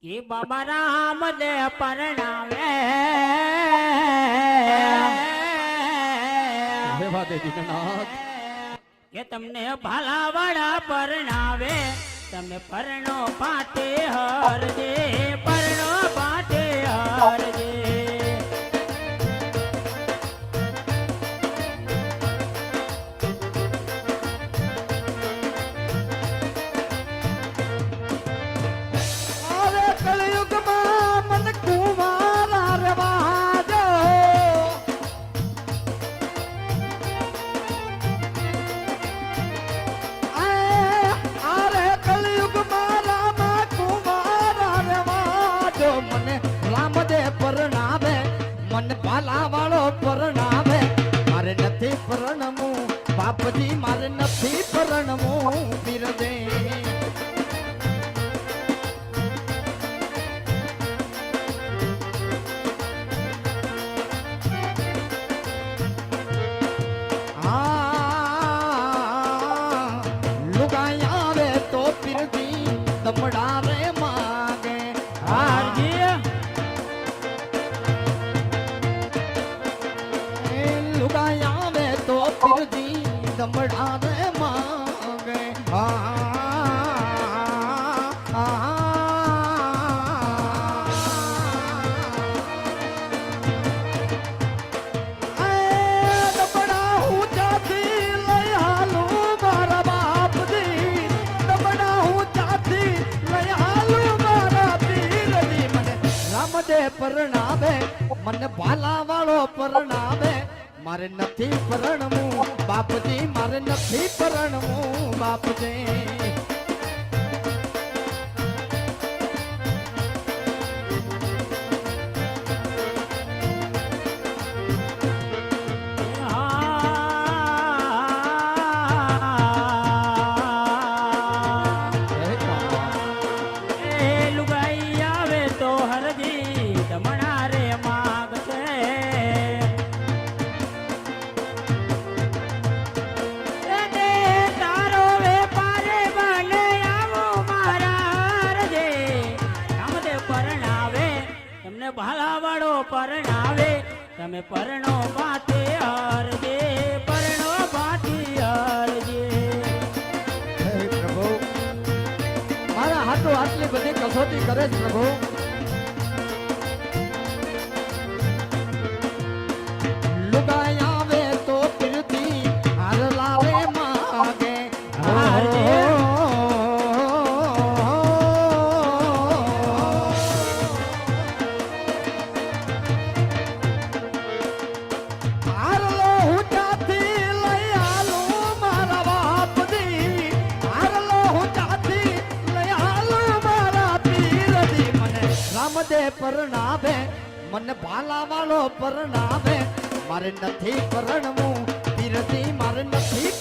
એ બાબા રામ દે પરણાવે કે તમને ભાલાવાળા પરણાવે તમે પરણો પાટે હરજે પરણો પાટે હરજે વાળો પરણાવે મારે નથી પરણવું બાપજી મારે નથી પરણવું પીરદે લુગાઈ આવે તો પીરદી દમડા રે માગે હારજી આવે તો પીરજી દમડા રે માંગે દમડા હું જાતી લઈ હાલું મારા બાપજી દમડા હું જાતી લઈ હાલું મારા પીરજી મને રામદે પરણાવે મને ભાલા વાળો પરણાવે મારે નથી પરણવું બાપજી મારે નથી પરણવું બાપજી લુગાઈ આવે તો હરજી દમણા રે માગશે તારો વેપારે બને આવો મારા હરજે રામદેવ પરણાવે તમને ભાલાવાળો પરણાવે તમે પરણો પાતે હરજે પરણો પાતી હરજે પ્રભુ મારા હાથો આટલી બધી કસોટી કરે છે પ્રભુ લુગાઈ આવે તો પીરતી હાર લાવે માગે હારલો હું જાતી લઈ હાલું મારા બાપજી હારલો હું જાતી લઈ હાલું મારા પીરજી મને રામદે પરણાવે મને ભાલા વાળો પરણાવે મારે નથી પરણવું પીરજી મારે નથી